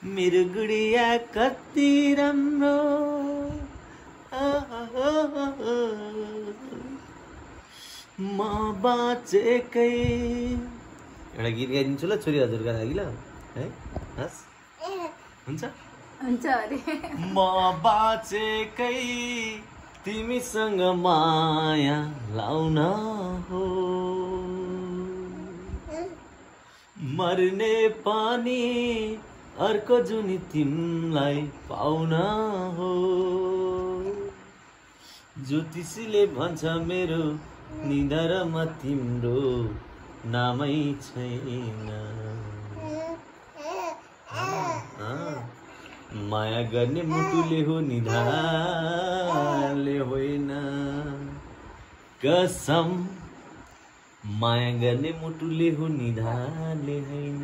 मेरो गुडिया कति राम्रो म बाँचेकै एउटा गीत गाइदिन्छु ल छोरी हजुरका लागि ल है हस् हुन्छ हुन्छ अरे म बाँचेकै तिमीसँग माया लाउन हो मर्ने पानी अर्को जुनी तिमीलाई पाउन हो ज्योतिषीले भन्छ मेरो निधारमा तिम्रो नामै छैन माया गर्ने मुटुले हो निधारले होइन कसम माया गर्ने मुटुले हो निधारले होइन